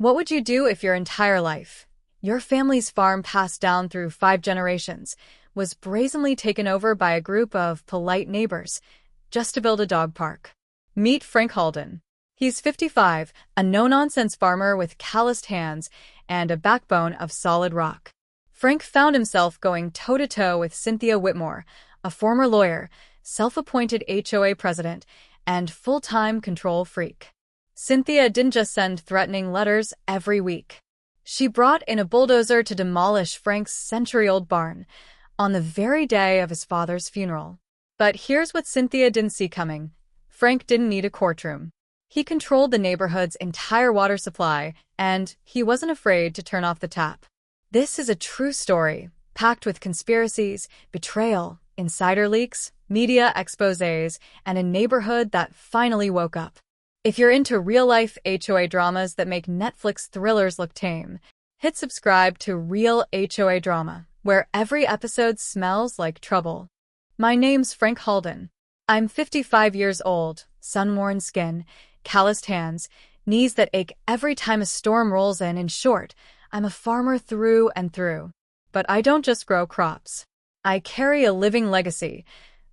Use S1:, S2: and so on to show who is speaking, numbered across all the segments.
S1: What would you do if your entire life, your family's farm passed down through 5 generations, was brazenly taken over by a group of polite neighbors just to build a dog park? Meet Frank Halden. He's 55, a no-nonsense farmer with calloused hands and a backbone of solid rock. Frank found himself going toe-to-toe with Cynthia Whitmore, a former lawyer, self-appointed HOA president, and full-time control freak. Cynthia didn't just send threatening letters every week. She brought in a bulldozer to demolish Frank's century-old barn on the very day of his father's funeral. But here's what Cynthia didn't see coming. Frank didn't need a courtroom. He controlled the neighborhood's entire water supply, and he wasn't afraid to turn off the tap. This is a true story, packed with conspiracies, betrayal, insider leaks, media exposés, and a neighborhood that finally woke up. If you're into real-life HOA dramas that make Netflix thrillers look tame, hit subscribe to Real HOA Drama, where every episode smells like trouble. My name's Frank Halden. I'm 55 years old, sun-worn skin, calloused hands, knees that ache every time a storm rolls in. In short, I'm a farmer through and through. But I don't just grow crops. I carry a living legacy.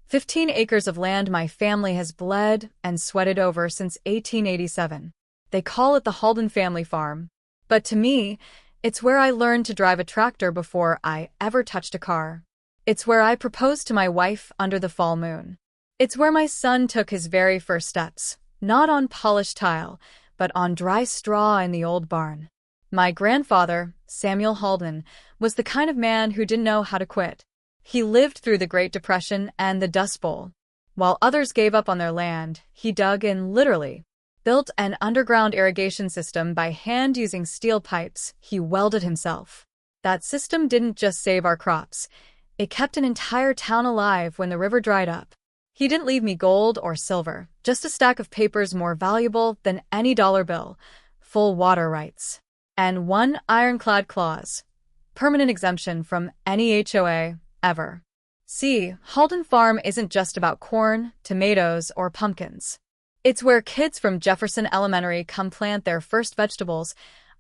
S1: 15 acres of land my family has bled and sweated over since 1887. They call it the Halden family farm. But to me, it's where I learned to drive a tractor before I ever touched a car. It's where I proposed to my wife under the fall moon. It's where my son took his very first steps, not on polished tile, but on dry straw in the old barn. My grandfather, Samuel Halden, was the kind of man who didn't know how to quit. He lived through the Great Depression and the Dust Bowl. While others gave up on their land, he dug in literally. Built an underground irrigation system by hand using steel pipes he welded himself. That system didn't just save our crops. It kept an entire town alive when the river dried up. He didn't leave me gold or silver, just a stack of papers more valuable than any dollar bill, full water rights, and one ironclad clause: permanent exemption from any HOA, ever. See, Halden Farm isn't just about corn, tomatoes, or pumpkins. It's where kids from Jefferson Elementary come plant their first vegetables,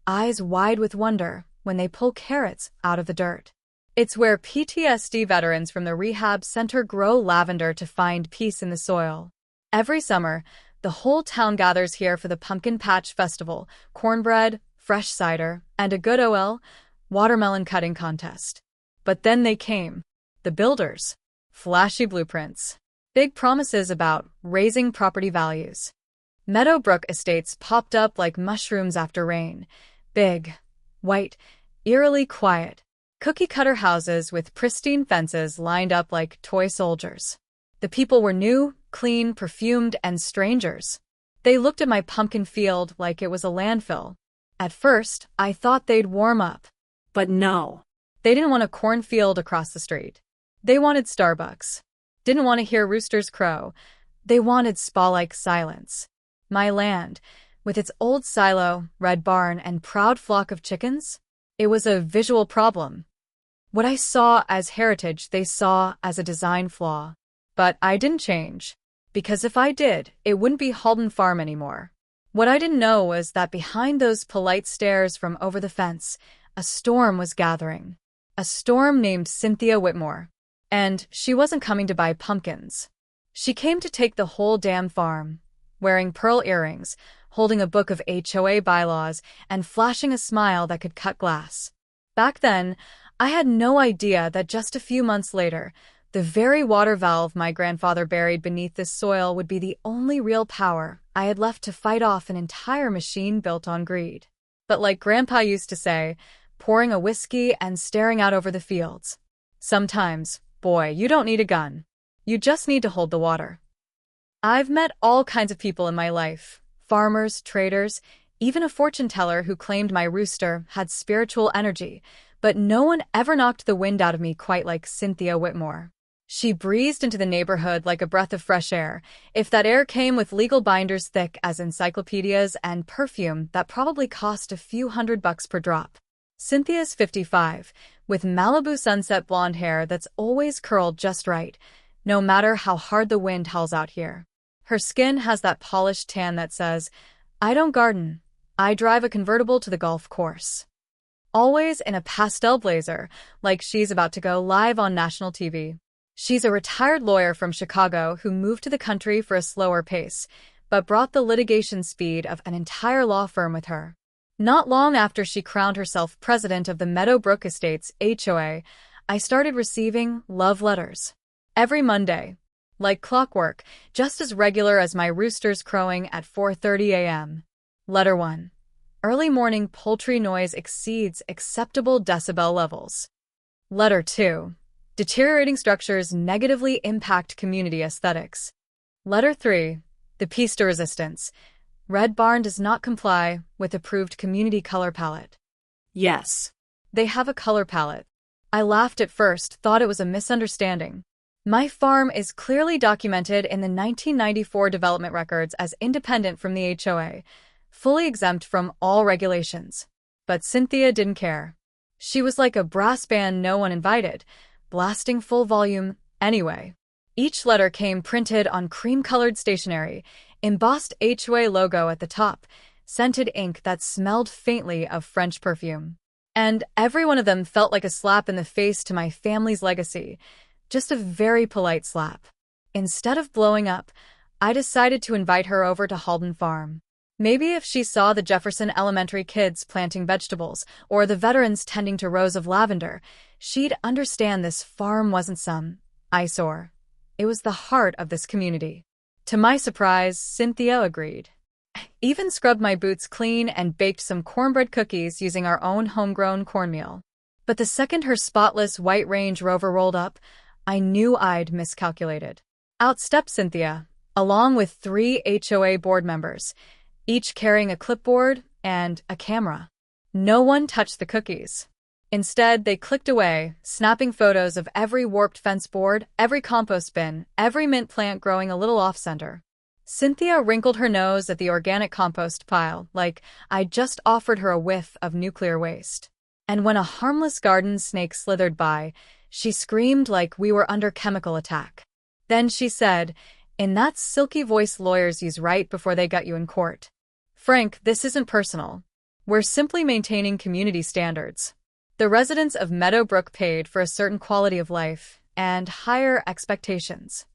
S1: eyes wide with wonder when they pull carrots out of the dirt. It's where PTSD veterans from the rehab center grow lavender to find peace in the soil. Every summer, the whole town gathers here for the Pumpkin Patch Festival, cornbread, fresh cider, and a good watermelon cutting contest. But then they came. The builders. Flashy blueprints. Big promises about raising property values. Meadowbrook Estates popped up like mushrooms after rain. Big, white, eerily quiet. Cookie-cutter houses with pristine fences lined up like toy soldiers. The people were new, clean, perfumed, and strangers. They looked at my pumpkin field like it was a landfill. At first, I thought they'd warm up. But no. They didn't want a cornfield across the street. They wanted Starbucks. Didn't want to hear roosters crow. They wanted spa-like silence. My land, with its old silo, red barn, and proud flock of chickens, it was a visual problem. What I saw as heritage, they saw as a design flaw. But I didn't change. Because if I did, it wouldn't be Halden Farm anymore. What I didn't know was that behind those polite stares from over the fence, a storm was gathering. A storm named Cynthia Whitmore. And she wasn't coming to buy pumpkins. She came to take the whole damn farm, wearing pearl earrings, holding a book of HOA bylaws, and flashing a smile that could cut glass. Back then, I had no idea that just a few months later, the very water valve my grandfather buried beneath this soil would be the only real power I had left to fight off an entire machine built on greed. But like Grandpa used to say, pouring a whiskey and staring out over the fields. Sometimes, boy, you don't need a gun. You just need to hold the water. I've met all kinds of people in my life. Farmers, traders, even a fortune teller who claimed my rooster had spiritual energy. But no one ever knocked the wind out of me quite like Cynthia Whitmore. She breezed into the neighborhood like a breath of fresh air. If that air came with legal binders thick as encyclopedias and perfume that probably cost a few $100 per drop. Cynthia's 55, with Malibu sunset blonde hair that's always curled just right, no matter how hard the wind howls out here. Her skin has that polished tan that says, "I don't garden, I drive a convertible to the golf course. Always in a pastel blazer, like she's about to go live on national TV. She's a retired lawyer from Chicago who moved to the country for a slower pace, but brought the litigation speed of an entire law firm with her. Not long after she crowned herself president of the Meadowbrook Estates HOA, I started receiving love letters. Every Monday. Like clockwork, just as regular as my roosters crowing at 4:30 a.m. Letter 1. Early morning poultry noise exceeds acceptable decibel levels. Letter 2. Deteriorating structures negatively impact community aesthetics. Letter 3. The piece de resistance. Red Barn does not comply with approved community color palette. Yes, they have a color palette. I laughed at first, thought it was a misunderstanding. My farm is clearly documented in the 1994 development records as independent from the HOA, fully exempt from all regulations. But Cynthia didn't care. She was like a brass band no one invited, blasting full volume anyway. Each letter came printed on cream-colored stationery, embossed HOA logo at the top, scented ink that smelled faintly of French perfume. And every one of them felt like a slap in the face to my family's legacy, just a very polite slap. Instead of blowing up, I decided to invite her over to Halden Farm. Maybe if she saw the Jefferson Elementary kids planting vegetables or the veterans tending to rows of lavender, she'd understand this farm wasn't some eyesore. It was the heart of this community. To my surprise, Cynthia agreed. Even scrubbed my boots clean and baked some cornbread cookies using our own homegrown cornmeal. But the second her spotless white Range Rover rolled up, I knew I'd miscalculated. Out stepped Cynthia, along with 3 HOA board members, each carrying a clipboard and a camera. No one touched the cookies. Instead, they clicked away, snapping photos of every warped fence board, every compost bin, every mint plant growing a little off-center. Cynthia wrinkled her nose at the organic compost pile, like I'd just offered her a whiff of nuclear waste. And when a harmless garden snake slithered by, she screamed like we were under chemical attack. Then she said, in that silky voice lawyers use right before they gut you in court, "Frank, this isn't personal. We're simply maintaining community standards. The residents of Meadowbrook paid for a certain quality of life and higher expectations."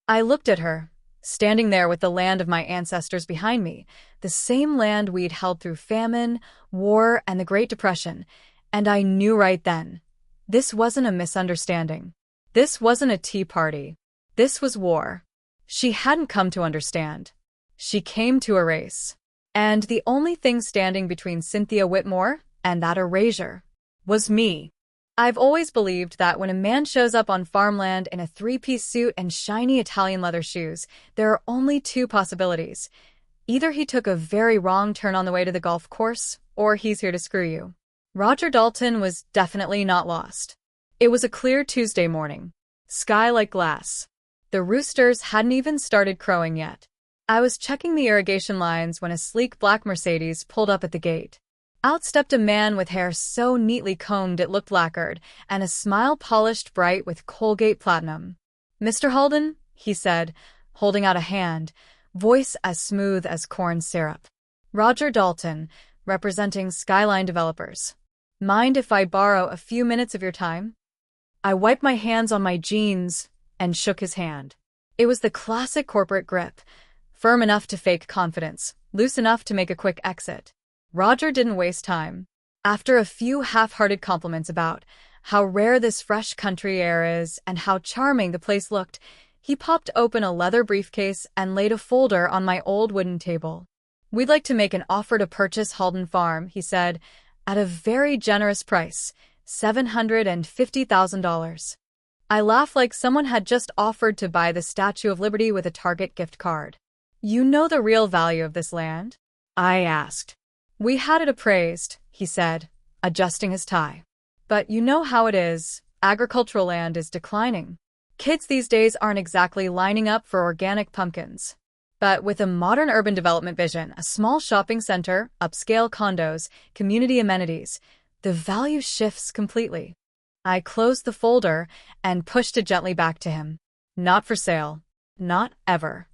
S1: I looked at her, standing there with the land of my ancestors behind me, the same land we'd held through famine, war, and the Great Depression, and I knew right then, this wasn't a misunderstanding. This wasn't a tea party. This was war. She hadn't come to understand. She came to erase. And the only thing standing between Cynthia Whitmore and that erasure was me. I've always believed that when a man shows up on farmland in a 3-piece suit and shiny Italian leather shoes, there are only 2 possibilities. Either he took a very wrong turn on the way to the golf course, or he's here to screw you. Roger Dalton was definitely not lost. It was a clear Tuesday morning. Sky like glass. The roosters hadn't even started crowing yet. I was checking the irrigation lines when a sleek black Mercedes pulled up at the gate. Out stepped a man with hair so neatly combed it looked lacquered, and a smile polished bright with Colgate Platinum. "Mr. Halden," he said, holding out a hand, voice as smooth as corn syrup. "Roger Dalton, representing Skyline Developers. Mind if I borrow a few minutes of your time?" I wiped my hands on my jeans and shook his hand. It was the classic corporate grip, firm enough to fake confidence, loose enough to make a quick exit. Roger didn't waste time. After a few half-hearted compliments about how rare this fresh country air is and how charming the place looked, he popped open a leather briefcase and laid a folder on my old wooden table. "We'd like to make an offer to purchase Halden Farm," he said, "at a very generous price, $750,000. I laughed like someone had just offered to buy the Statue of Liberty with a Target gift card. "You know the real value of this land?" I asked. "We had it appraised," he said, adjusting his tie. "But you know how it is, agricultural land is declining. Kids these days aren't exactly lining up for organic pumpkins. But with a modern urban development vision, a small shopping center, upscale condos, community amenities, the value shifts completely." I closed the folder and pushed it gently back to him. "Not for sale. Not ever."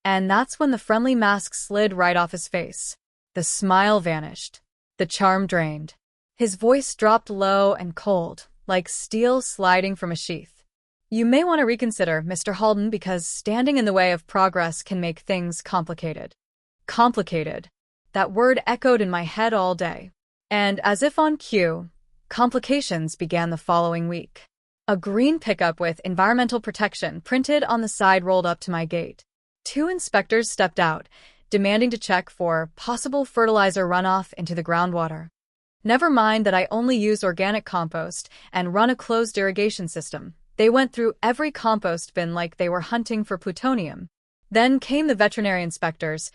S1: And that's when the friendly mask slid right off his face. The smile vanished. The charm drained. His voice dropped low and cold, like steel sliding from a sheath. You may want to reconsider, Mr. Halden, because standing in the way of progress can make things complicated. Complicated. That word echoed in my head all day. And as if on cue, complications began the following week. A green pickup with environmental protection printed on the side rolled up to my gate. 2 inspectors stepped out, demanding to check for possible fertilizer runoff into the groundwater. Never mind that I only use organic compost and run a closed irrigation system. They went through every compost bin like they were hunting for plutonium. Then came the veterinary inspectors,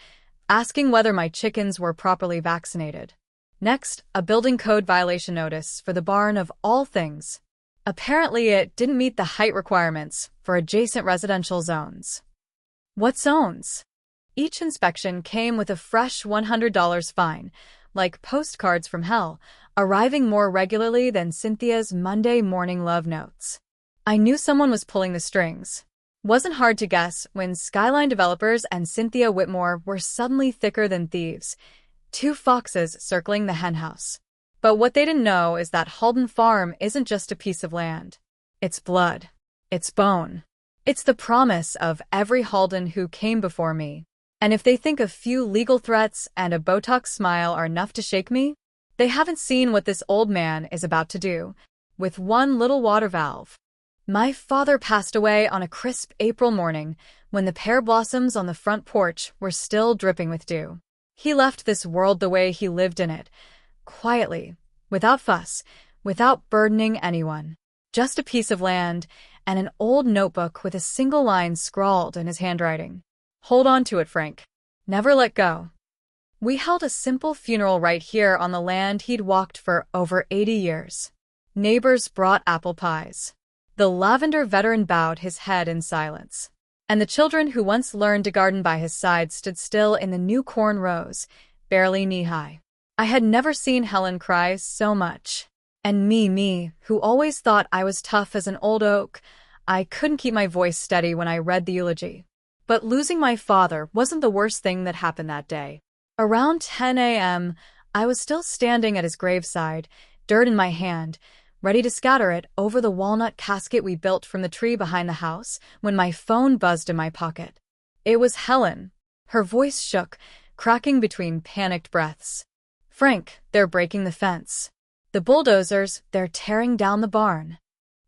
S1: asking whether my chickens were properly vaccinated. Next, a building code violation notice for the barn of all things. Apparently, it didn't meet the height requirements for adjacent residential zones. What zones? Each inspection came with a fresh $100 fine, like postcards from hell, arriving more regularly than Cynthia's Monday morning love notes. I knew someone was pulling the strings. Wasn't hard to guess when Skyline Developers and Cynthia Whitmore were suddenly thicker than thieves, 2 foxes circling the henhouse. But what they didn't know is that Halden Farm isn't just a piece of land. It's blood. It's bone. It's the promise of every Halden who came before me. And if they think a few legal threats and a Botox smile are enough to shake me, they haven't seen what this old man is about to do, with one little water valve. My father passed away on a crisp April morning when the pear blossoms on the front porch were still dripping with dew. He left this world the way he lived in it, quietly, without fuss, without burdening anyone. Just a piece of land and an old notebook with a single line scrawled in his handwriting. Hold on to it, Frank. Never let go. We held a simple funeral right here on the land he'd walked for over 80 years. Neighbors brought apple pies. The lavender veteran bowed his head in silence. And the children who once learned to garden by his side stood still in the new corn rows, barely knee-high. I had never seen Helen cry so much. And me, who always thought I was tough as an old oak, I couldn't keep my voice steady when I read the eulogy. But losing my father wasn't the worst thing that happened that day. Around 10 a.m., I was still standing at his graveside, dirt in my hand, ready to scatter it over the walnut casket we built from the tree behind the house, when my phone buzzed in my pocket. It was Helen. Her voice shook, cracking between panicked breaths. Frank, they're breaking the fence. The bulldozers, they're tearing down the barn.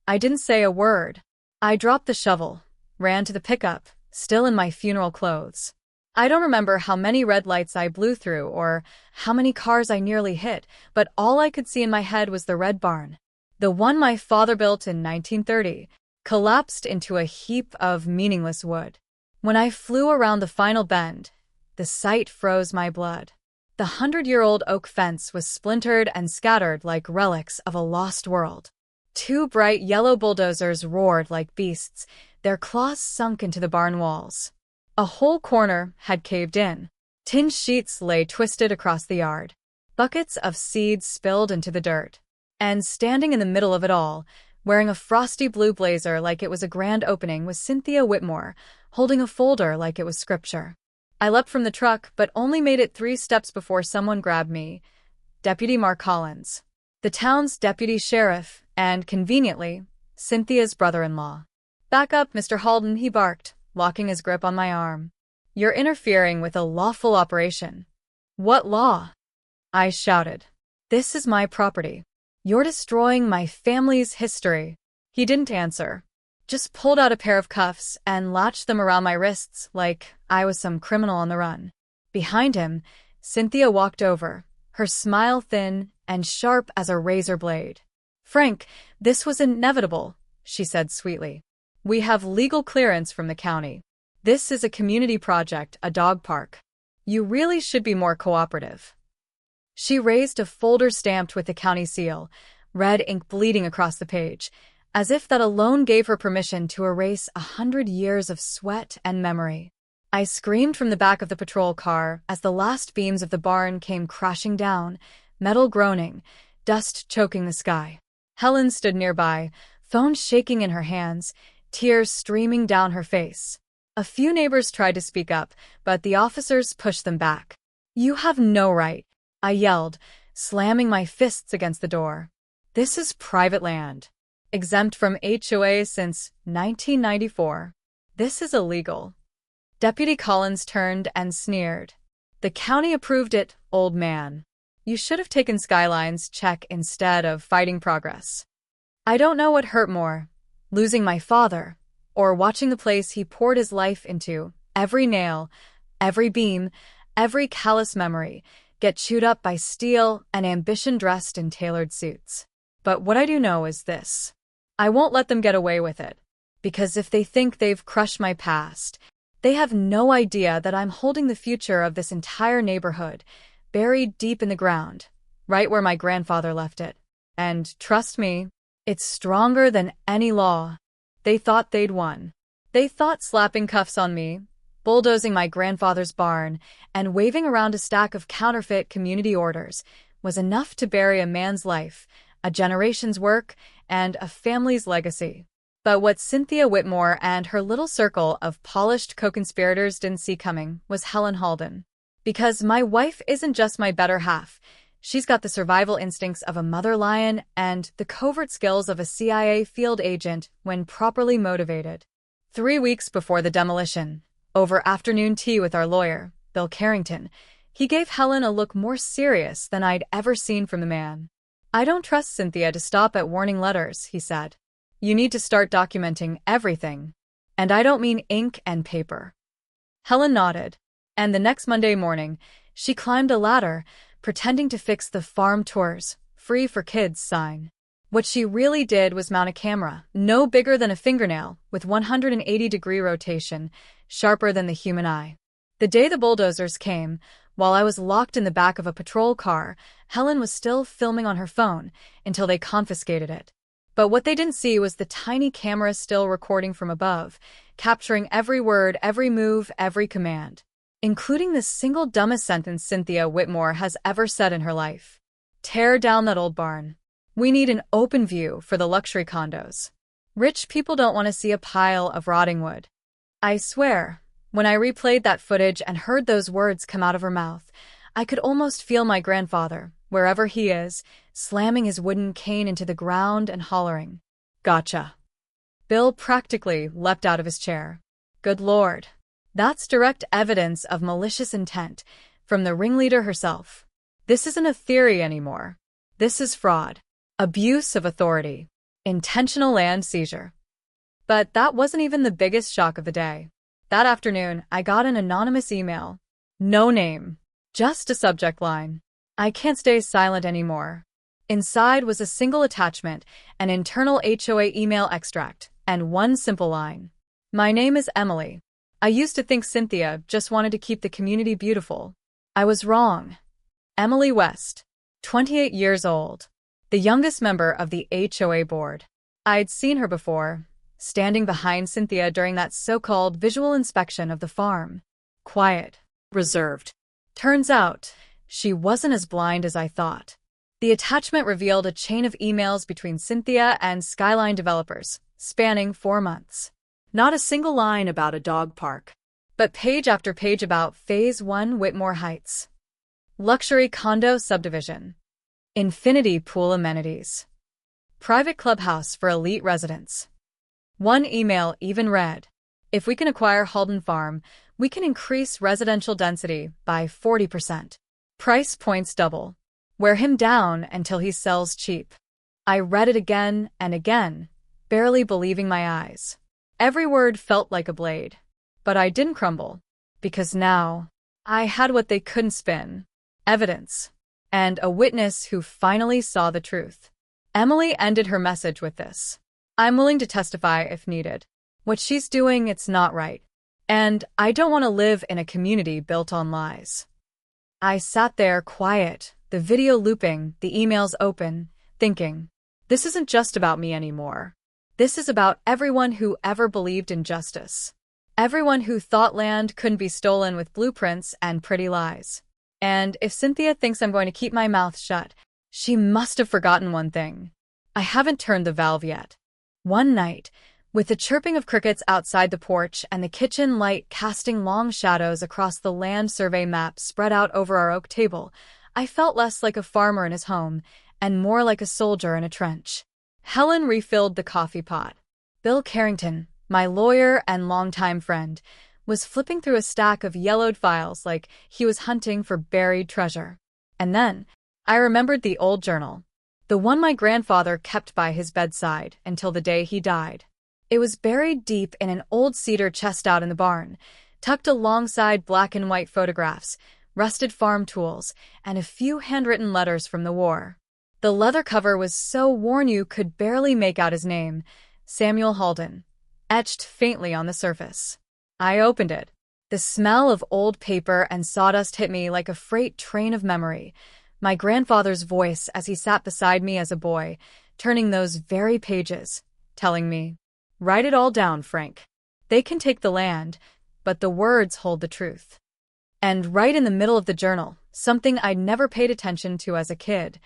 S1: I didn't say a word. I dropped the shovel, ran to the pickup, still in my funeral clothes. I don't remember how many red lights I blew through or how many cars I nearly hit, but all I could see in my head was the red barn. The one my father built in 1930, collapsed into a heap of meaningless wood. When I flew around the final bend, the sight froze my blood. The 100-year-old oak fence was splintered and scattered like relics of a lost world. 2 bright yellow bulldozers roared like beasts, their claws sunk into the barn walls. A whole corner had caved in. Tin sheets lay twisted across the yard. Buckets of seeds spilled into the dirt. And standing in the middle of it all, wearing a frosty blue blazer like it was a grand opening, was Cynthia Whitmore, holding a folder like it was scripture. I leapt from the truck, but only made it 3 steps before someone grabbed me. Deputy Mark Collins, the town's deputy sheriff, and, conveniently, Cynthia's brother-in-law. Back up, Mr. Halden, he barked, locking his grip on my arm. You're interfering with a lawful operation. What law? I shouted. This is my property. You're destroying my family's history. He didn't answer. Just pulled out a pair of cuffs and latched them around my wrists like I was some criminal on the run. Behind him, Cynthia walked over, her smile thin and sharp as a razor blade. Frank, this was inevitable, she said sweetly. We have legal clearance from the county. This is a community project, a dog park. You really should be more cooperative. She raised a folder stamped with the county seal, red ink bleeding across the page, as if that alone gave her permission to erase 100 years of sweat and memory. I screamed from the back of the patrol car as the last beams of the barn came crashing down, metal groaning, dust choking the sky. Helen stood nearby, phone shaking in her hands, tears streaming down her face. A few neighbors tried to speak up, but the officers pushed them back. You have no right, I yelled, slamming my fists against the door. This is private land, exempt from HOA since 1994. This is illegal. Deputy Collins turned and sneered. The county approved it, old man. You should have taken Skyline's check instead of fighting progress. I don't know what hurt more, losing my father, or watching the place he poured his life into, every nail, every beam, every callous memory, get chewed up by steel and ambition dressed in tailored suits. But what I do know is this. I won't let them get away with it. Because if they think they've crushed my past, they have no idea that I'm holding the future of this entire neighborhood, buried deep in the ground, right where my grandfather left it. And trust me, it's stronger than any law. They thought they'd won. They thought slapping cuffs on me, bulldozing my grandfather's barn, and waving around a stack of counterfeit community orders was enough to bury a man's life, a generation's work, and a family's legacy. But what Cynthia Whitmore and her little circle of polished co-conspirators didn't see coming was Helen Halden. Because my wife isn't just my better half. She's got the survival instincts of a mother lion and the covert skills of a CIA field agent when properly motivated. 3 weeks before the demolition, over afternoon tea with our lawyer, Bill Carrington, he gave Helen a look more serious than I'd ever seen from the man. I don't trust Cynthia to stop at warning letters, he said. You need to start documenting everything. And I don't mean ink and paper. Helen nodded. And the next Monday morning, she climbed a ladder, pretending to fix the farm tours, free for kids sign. What she really did was mount a camera, no bigger than a fingernail, with 180-degree rotation, sharper than the human eye. The day the bulldozers came, while I was locked in the back of a patrol car, Helen was still filming on her phone until they confiscated it. But what they didn't see was the tiny camera still recording from above, capturing every word, every move, every command, including the single dumbest sentence Cynthia Whitmore has ever said in her life. Tear down that old barn. We need an open view for the luxury condos. Rich people don't want to see a pile of rotting wood. I swear, when I replayed that footage and heard those words come out of her mouth, I could almost feel my grandfather, wherever he is, slamming his wooden cane into the ground and hollering, "Gotcha." Bill practically leapt out of his chair. Good Lord. That's direct evidence of malicious intent from the ringleader herself. This isn't a theory anymore. This is fraud, abuse of authority, intentional land seizure. But that wasn't even the biggest shock of the day. That afternoon, I got an anonymous email. No name, just a subject line. I can't stay silent anymore. Inside was a single attachment, an internal HOA email extract, and one simple line. My name is Emily. I used to think Cynthia just wanted to keep the community beautiful. I was wrong. Emily West, 28 years old, the youngest member of the HOA board. I'd seen her before, standing behind Cynthia during that so-called visual inspection of the farm. Quiet, reserved. Turns out, she wasn't as blind as I thought. The attachment revealed a chain of emails between Cynthia and Skyline developers, spanning 4 months. Not a single line about a dog park, but page after page about Phase 1 Whitmore Heights. Luxury condo subdivision. Infinity pool amenities. Private clubhouse for elite residents. One email even read, if we can acquire Halden Farm, we can increase residential density by 40%. Price points double. Wear him down until he sells cheap. I read it again and again, barely believing my eyes. Every word felt like a blade. But I didn't crumble, because now I had what they couldn't spin. Evidence. And a witness who finally saw the truth. Emily ended her message with this. I'm willing to testify if needed. What she's doing, it's not right. And I don't want to live in a community built on lies. I sat there quiet, the video looping, the emails open, thinking, this isn't just about me anymore. This is about everyone who ever believed in justice. Everyone who thought land couldn't be stolen with blueprints and pretty lies. And if Cynthia thinks I'm going to keep my mouth shut, she must have forgotten one thing. I haven't turned the valve yet. One night, With the chirping of crickets outside the porch and the kitchen light casting long shadows across the land survey map spread out over our oak table, I felt less like a farmer in his home and more like a soldier in a trench. Helen refilled the coffee pot. Bill Carrington, my lawyer and longtime friend, was flipping through a stack of yellowed files like he was hunting for buried treasure. And then, I remembered the old journal, the one my grandfather kept by his bedside until the day he died. It was buried deep in an old cedar chest out in the barn, tucked alongside black and white photographs, rusted farm tools, and a few handwritten letters from the war. The leather cover was so worn you could barely make out his name, Samuel Halden, etched faintly on the surface. I opened it. The smell of old paper and sawdust hit me like a freight train of memory. My grandfather's voice as he sat beside me as a boy, turning those very pages, telling me, "Write it all down, Frank. They can take the land, but the words hold the truth." And right in the middle of the journal, something I'd never paid attention to as a kid,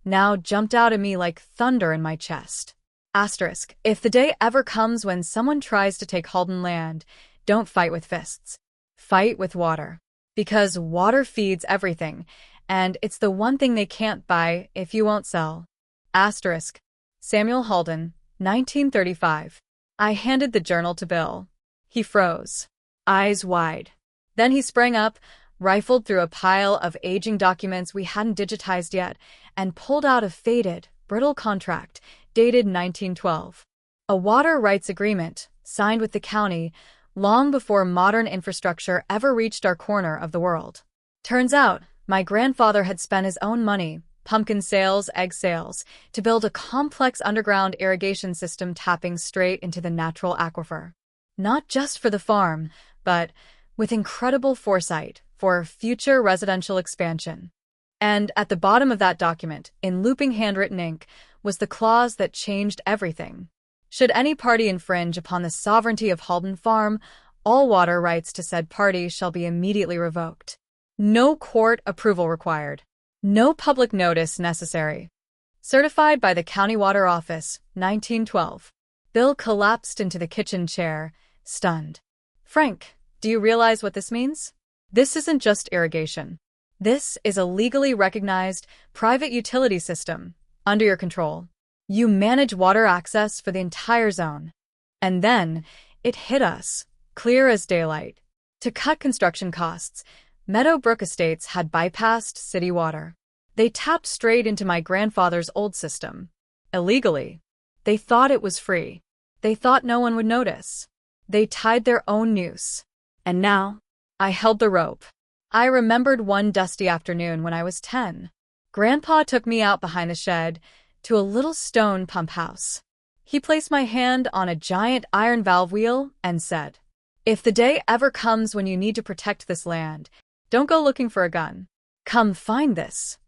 S1: now jumped out at me like thunder in my chest. Asterisk, if the day ever comes when someone tries to take Halden land, don't fight with fists. Fight with water. Because water feeds everything, and it's the one thing they can't buy if you won't sell. Asterisk. Samuel Halden, 1935. I handed the journal to Bill. He froze, eyes wide. Then he sprang up, rifled through a pile of aging documents we hadn't digitized yet, and pulled out a faded, brittle contract, dated 1912. A water rights agreement, signed with the county, long before modern infrastructure ever reached our corner of the world. Turns out, my grandfather had spent his own money, pumpkin sales, egg sales, to build a complex underground irrigation system tapping straight into the natural aquifer. Not just for the farm, but, with incredible foresight, for future residential expansion. And at the bottom of that document, in looping handwritten ink, was the clause that changed everything. Should any party infringe upon the sovereignty of Halden Farm, all water rights to said party shall be immediately revoked. No court approval required. No public notice necessary. Certified by the County Water Office, 1912. Bill collapsed into the kitchen chair, stunned. Frank, do you realize what this means? This isn't just irrigation. This is a legally recognized private utility system, under your control. You manage water access for the entire zone. And then, it hit us, clear as daylight. To cut construction costs, Meadowbrook Estates had bypassed city water. They tapped straight into my grandfather's old system. Illegally. They thought it was free. They thought no one would notice. They tied their own noose. And now, I held the rope. I remembered one dusty afternoon when I was 10. Grandpa took me out behind the shed to a little stone pump house. He placed my hand on a giant iron valve wheel and said, "If the day ever comes when you need to protect this land, don't go looking for a gun. Come find this."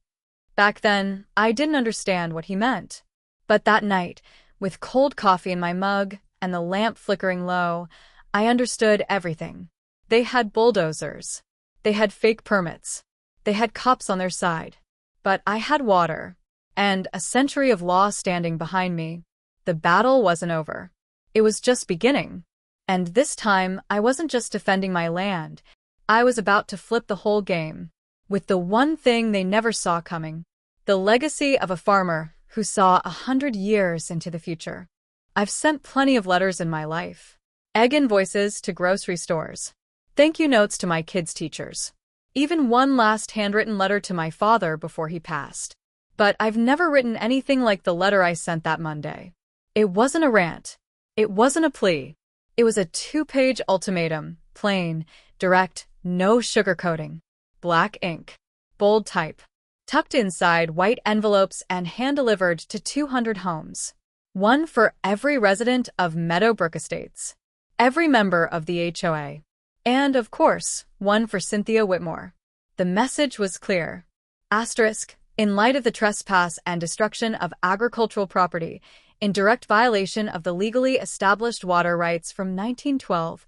S1: Back then, I didn't understand what he meant. But that night, with cold coffee in my mug and the lamp flickering low, I understood everything. They had bulldozers. They had fake permits. They had cops on their side. But I had water, and a century of law standing behind me. The battle wasn't over. It was just beginning. And this time, I wasn't just defending my land. I was about to flip the whole game, with the one thing they never saw coming. The legacy of a farmer who saw 100 years into the future. I've sent plenty of letters in my life. Egg invoices to grocery stores. Thank you notes to my kids' teachers. Even one last handwritten letter to my father before he passed. But I've never written anything like the letter I sent that Monday. It wasn't a rant. It wasn't a plea. It was a 2-page ultimatum, plain, direct, no sugarcoating. Black ink. Bold type. Tucked inside white envelopes and hand-delivered to 200 homes. One for every resident of Meadowbrook Estates. Every member of the HOA. And, of course, one for Cynthia Whitmore. The message was clear. Asterisk, in light of the trespass and destruction of agricultural property, in direct violation of the legally established water rights from 1912,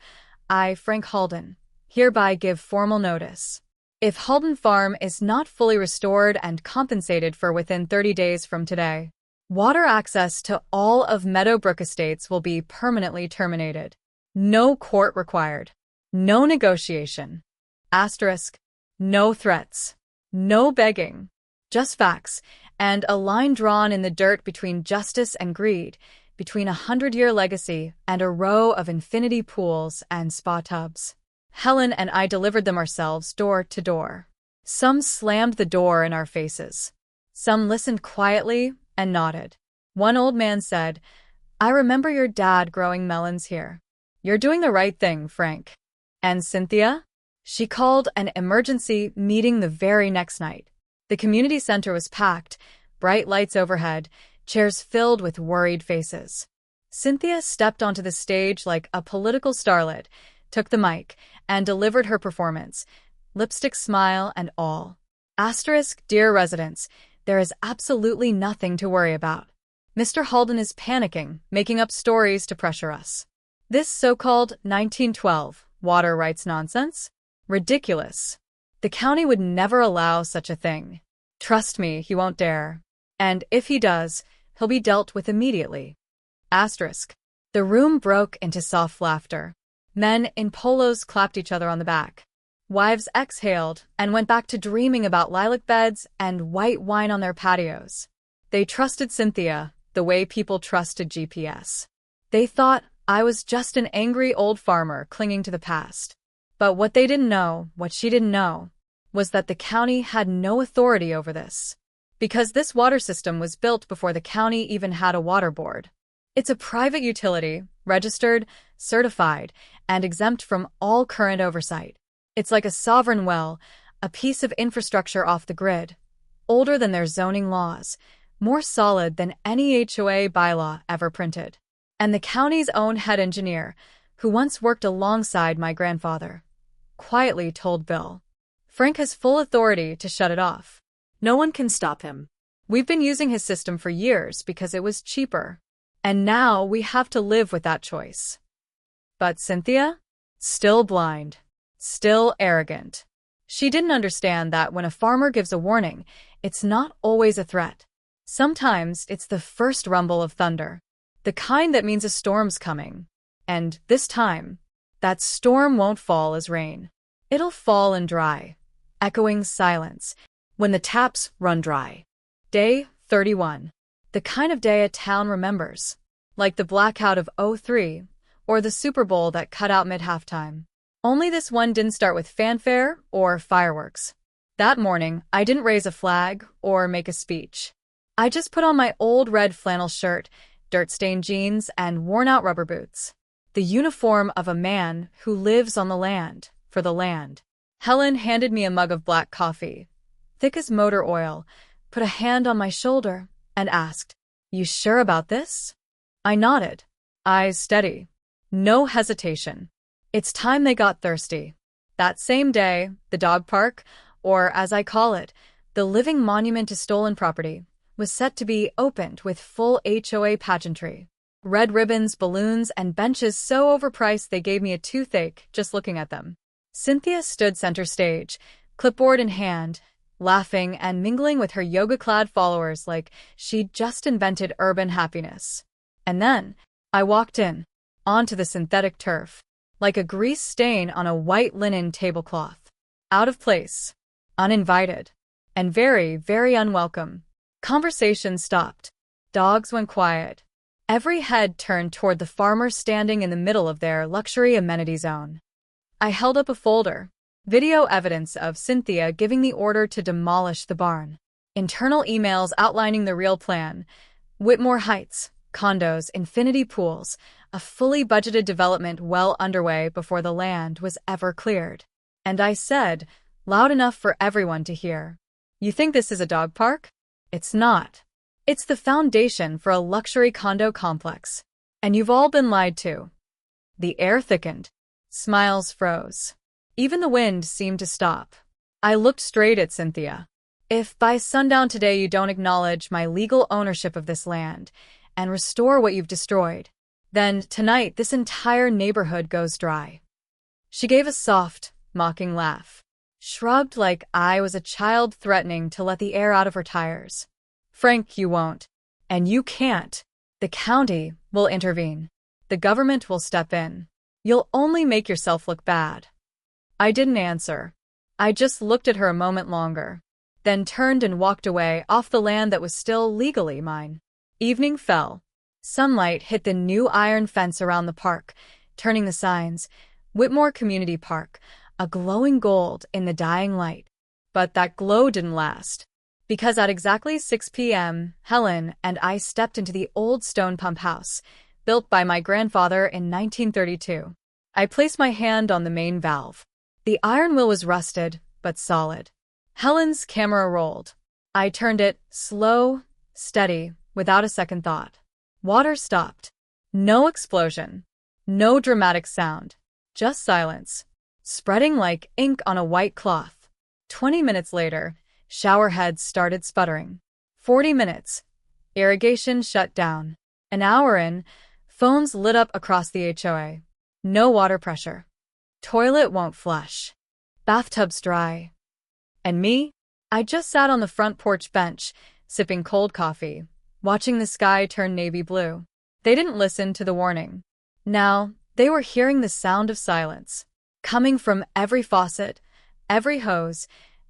S1: I, Frank Halden, hereby give formal notice. If Halden Farm is not fully restored and compensated for within 30 days from today, Water access to all of Meadowbrook Estates will be permanently terminated. No court required. No negotiation. Asterisk. No threats. No begging. Just facts, and a line drawn in the dirt between justice and greed, between a 100-year legacy and a row of infinity pools and spa tubs. Helen and I delivered them ourselves door to door. Some slammed the door in our faces. Some listened quietly and nodded. One old man said, "I remember your dad growing melons here. You're doing the right thing, Frank." And Cynthia? She called an emergency meeting the very next night. The community center was packed, bright lights overhead, chairs filled with worried faces. Cynthia stepped onto the stage like a political starlet, took the mic, and delivered her performance, lipstick smile and all. Asterisk, dear residents, there is absolutely nothing to worry about. Mr. Halden is panicking, making up stories to pressure us. This so-called 1912 water rights nonsense? Ridiculous. The county would never allow such a thing. Trust me, he won't dare. And if he does, he'll be dealt with immediately. Asterisk. The room broke into soft laughter. Men in polos clapped each other on the back. Wives exhaled and went back to dreaming about lilac beds and white wine on their patios. They trusted Cynthia the way people trusted GPS. They thought I was just an angry old farmer clinging to the past. But what they didn't know, what she didn't know, was that the county had no authority over this. Because this water system was built before the county even had a water board. It's a private utility, registered, certified, and exempt from all current oversight. It's like a sovereign well, a piece of infrastructure off the grid, older than their zoning laws, more solid than any HOA bylaw ever printed. And the county's own head engineer, who once worked alongside my grandfather, quietly told Bill, "Frank has full authority to shut it off. No one can stop him. We've been using his system for years because it was cheaper. And now we have to live with that choice." But Cynthia? Still blind. Still arrogant. She didn't understand that when a farmer gives a warning, it's not always a threat. Sometimes it's the first rumble of thunder, the kind that means a storm's coming. And this time, that storm won't fall as rain. It'll fall and dry, echoing silence, when the taps run dry. Day 31. The kind of day a town remembers, like the blackout of '03 or the Super Bowl that cut out mid-halftime. Only this one didn't start with fanfare or fireworks. That morning, I didn't raise a flag or make a speech. I just put on my old red flannel shirt, dirt-stained jeans, and worn-out rubber boots. The uniform of a man who lives on the land, for the land. Helen handed me a mug of black coffee, thick as motor oil, put a hand on my shoulder, and asked, "You sure about this?" I nodded, eyes steady. No hesitation. It's time they got thirsty. That same day, the dog park, or as I call it, the living monument to stolen property, was set to be opened with full HOA pageantry. Red ribbons, balloons, and benches so overpriced they gave me a toothache just looking at them. Cynthia stood center stage, clipboard in hand, laughing and mingling with her yoga-clad followers like she'd just invented urban happiness. And then, I walked in, onto the synthetic turf, like a grease stain on a white linen tablecloth. Out of place, uninvited, and very, very unwelcome. Conversation stopped. Dogs went quiet. Every head turned toward the farmer standing in the middle of their luxury amenity zone. I held up a folder. Video evidence of Cynthia giving the order to demolish the barn. Internal emails outlining the real plan. Whitmore Heights, condos, infinity pools, a fully budgeted development well underway before the land was ever cleared. And I said, loud enough for everyone to hear, "You think this is a dog park? It's not. It's the foundation for a luxury condo complex. And you've all been lied to." The air thickened. Smiles froze. Even the wind seemed to stop. I looked straight at Cynthia. "If by sundown today you don't acknowledge my legal ownership of this land and restore what you've destroyed, then tonight this entire neighborhood goes dry." She gave a soft, mocking laugh, shrugged like I was a child threatening to let the air out of her tires. "Frank, you won't. And you can't. The county will intervene. The government will step in. You'll only make yourself look bad. I didn't answer. I just looked at her a moment longer, then turned and walked away off the land that was still legally mine. Evening fell. Sunlight hit the new iron fence around the park, turning the signs, Whitmore Community Park, a glowing gold in the dying light. But that glow didn't last. Because at exactly 6 p.m., Helen and I stepped into the old stone pump house, built by my grandfather in 1932. I placed my hand on the main valve. The iron wheel was rusted, but solid. Helen's camera rolled. I turned it, slow, steady, without a second thought. Water stopped. No explosion. No dramatic sound. Just silence, spreading like ink on a white cloth. 20 minutes later, shower heads started sputtering. 40 minutes. Irrigation shut down. An hour in, phones lit up across the HOA. No water pressure. Toilet won't flush. Bathtub's dry. And me? I just sat on the front porch bench, sipping cold coffee, watching the sky turn navy blue. They didn't listen to the warning. Now, they were hearing the sound of silence, coming from every faucet, every hose,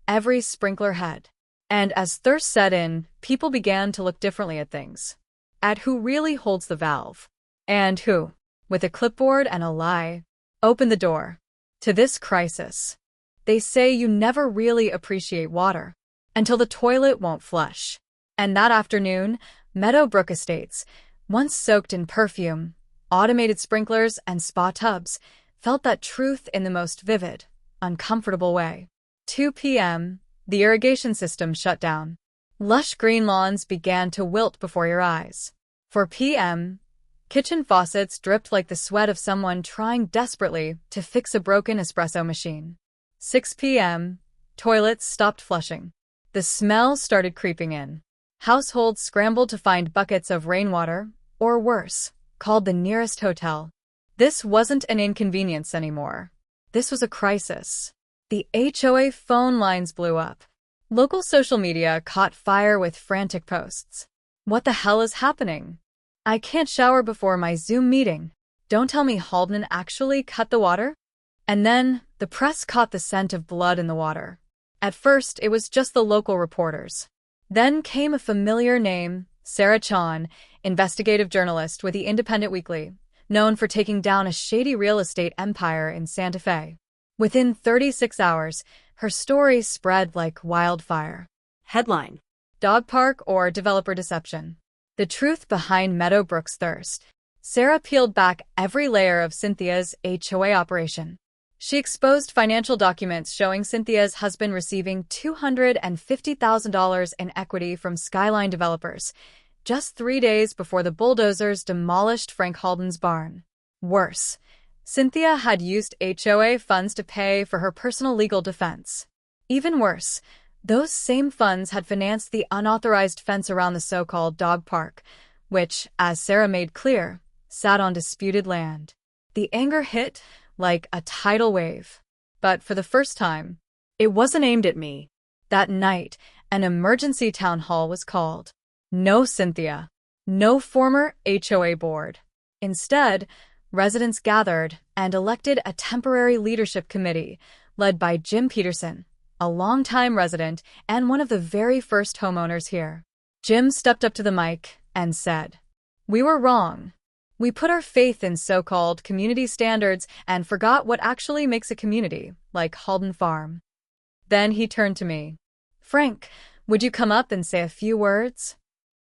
S1: every sprinkler head. And as thirst set in, people began to look differently at things. At who really holds the valve. And who, with a clipboard and a lie, opened the door to this crisis. They say you never really appreciate water until the toilet won't flush. And that afternoon, Meadowbrook Estates, once soaked in perfume, automated sprinklers, and spa tubs, felt that truth in the most vivid, uncomfortable way. 2 p.m., the irrigation system shut down. Lush green lawns began to wilt before your eyes. 4 p.m., kitchen faucets dripped like the sweat of someone trying desperately to fix a broken espresso machine. 6 p.m., toilets stopped flushing. The smell started creeping in. Households scrambled to find buckets of rainwater, or worse, called the nearest hotel. This wasn't an inconvenience anymore. This was a crisis. The HOA phone lines blew up. Local social media caught fire with frantic posts. What the hell is happening? I can't shower before my Zoom meeting. Don't tell me Haldeman actually cut the water? And then, the press caught the scent of blood in the water. At first, it was just the local reporters. Then came a familiar name, Sarah Chon, investigative journalist with the Independent Weekly, known for taking down a shady real estate empire in Santa Fe. Within 36 hours, her story spread like wildfire.
S2: Headline:
S1: Dog park or developer deception. The truth behind Meadowbrook's thirst. Sarah peeled back every layer of Cynthia's HOA operation. She exposed financial documents showing Cynthia's husband receiving $250,000 in equity from Skyline developers, just 3 days before the bulldozers demolished Frank Halden's barn. Worse, Cynthia had used HOA funds to pay for her personal legal defense. Even worse, those same funds had financed the unauthorized fence around the so-called dog park, which, as Sarah made clear, sat on disputed land. The anger hit like a tidal wave. But for the first time, it wasn't aimed at me. That night, an emergency town hall was called. No Cynthia. No former HOA board. Instead, residents gathered and elected a temporary leadership committee led by Jim Peterson, a longtime resident and one of the very first homeowners here. Jim stepped up to the mic and said, "We were wrong. We put our faith in so-called community standards and forgot what actually makes a community, like Halden Farm." Then he turned to me. "Frank, would you come up and say a few words?"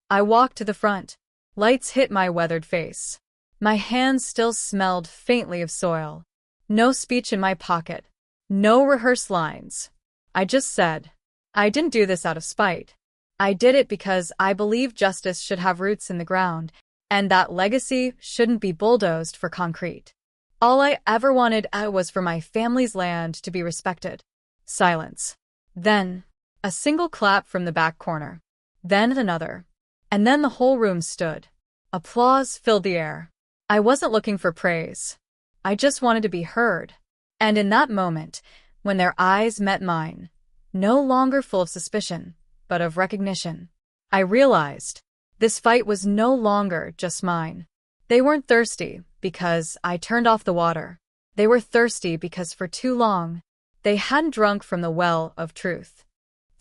S1: I walked to the front. Lights hit my weathered face. My hands still smelled faintly of soil. No speech in my pocket. No rehearsed lines. I just said, I didn't do this out of spite. I did it because I believe justice should have roots in the ground, and that legacy shouldn't be bulldozed for concrete. All I ever wanted was for my family's land to be respected. Silence. Then, a single clap from the back corner. Then another. And then the whole room stood. Applause filled the air. I wasn't looking for praise. I just wanted to be heard. And in that moment, when their eyes met mine, no longer full of suspicion, but of recognition, I realized This fight was no longer just mine. They weren't thirsty because I turned off the water. They were thirsty because for too long, they hadn't drunk from the well of truth.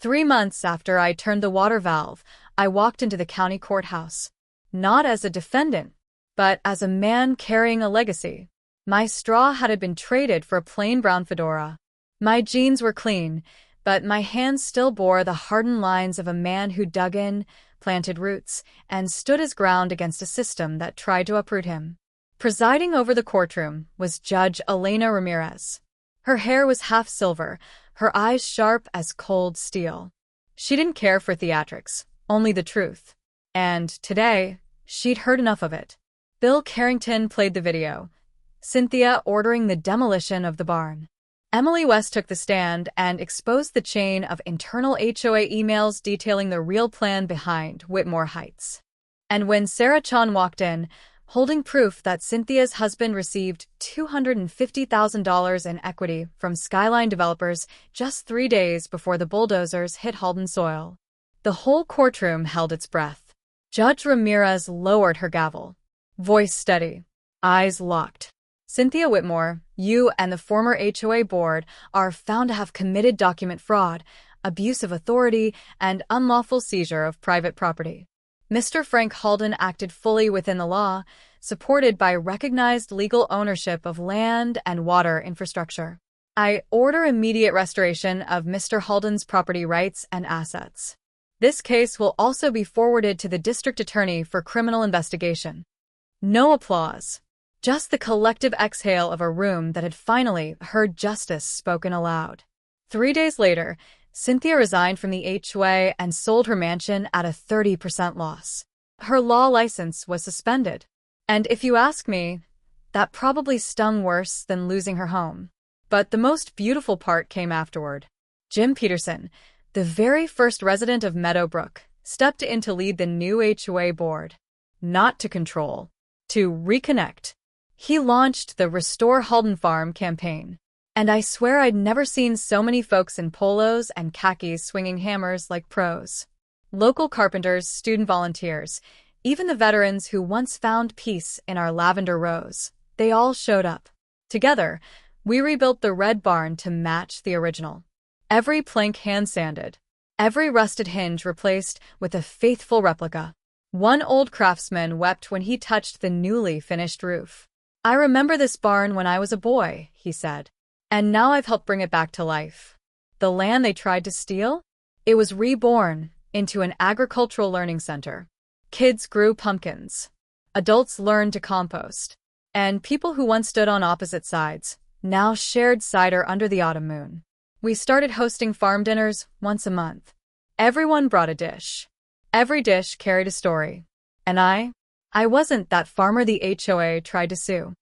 S1: 3 months after I turned the water valve, I walked into the county courthouse. Not as a defendant, but as a man carrying a legacy. My straw had been traded for a plain brown fedora. My jeans were clean, but my hands still bore the hardened lines of a man who dug in, planted roots, and stood his ground against a system that tried to uproot him. Presiding over the courtroom was Judge Elena Ramirez. Her hair was half silver, her eyes sharp as cold steel. She didn't care for theatrics, only the truth. And today, she'd heard enough of it. Bill Carrington played the video, Cynthia ordering the demolition of the barn. Emily West took the stand and exposed the chain of internal HOA emails detailing the real plan behind Whitmore Heights. And when Sarah Chan walked in, holding proof that Cynthia's husband received $250,000 in equity from Skyline developers just 3 days before the bulldozers hit Halden soil, the whole courtroom held its breath. Judge Ramirez lowered her gavel, voice steady, eyes locked. Cynthia Whitmore, you and the former HOA board are found to have committed document fraud, abuse of authority, and unlawful seizure of private property. Mr. Frank Halden acted fully within the law, supported by recognized legal ownership of land and water infrastructure. I order immediate restoration of Mr. Halden's property rights and assets. This case will also be forwarded to the district attorney for criminal investigation. No applause. Just the collective exhale of a room that had finally heard justice spoken aloud. 3 days later, Cynthia resigned from the HOA and sold her mansion at a 30% loss. Her law license was suspended. And if you ask me, that probably stung worse than losing her home. But the most beautiful part came afterward. Jim Peterson, the very first resident of Meadowbrook, stepped in to lead the new HOA board. Not to control, to reconnect. He launched the Restore Halden Farm campaign. And I swear I'd never seen so many folks in polos and khakis swinging hammers like pros. Local carpenters, student volunteers, even the veterans who once found peace in our lavender rose, they all showed up. Together, we rebuilt the red barn to match the original. Every plank hand-sanded, every rusted hinge replaced with a faithful replica. One old craftsman wept when he touched the newly finished roof. I remember this barn when I was a boy, he said. And now I've helped bring it back to life. The land they tried to steal? It was reborn into an agricultural learning center. Kids grew pumpkins. Adults learned to compost. And people who once stood on opposite sides now shared cider under the autumn moon. We started hosting farm dinners once a month. Everyone brought a dish. Every dish carried a story. And I wasn't that farmer the HOA tried to sue.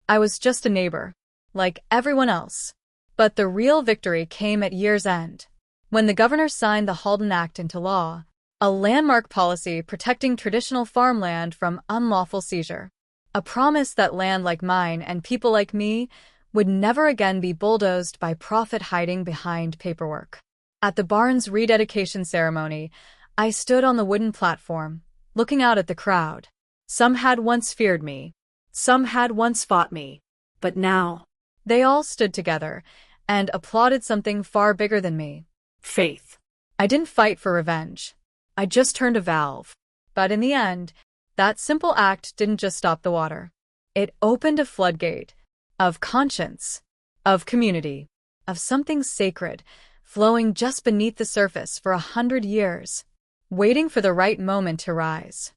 S1: I was just a neighbor, like everyone else. But the real victory came at year's end, when the governor signed the Halden Act into law, a landmark policy protecting traditional farmland from unlawful seizure. A promise that land like mine and people like me would never again be bulldozed by profit hiding behind paperwork. At the barn's rededication ceremony, I stood on the wooden platform, looking out at the crowd. Some had once feared me. Some had once fought me. But now, they all stood together and applauded something far bigger than me. Faith. I didn't fight for revenge. I just turned a valve. But in the end, that simple act didn't just stop the water. It opened a floodgate of conscience, of community, of something sacred flowing just beneath the surface for 100 years, waiting for the right moment to rise.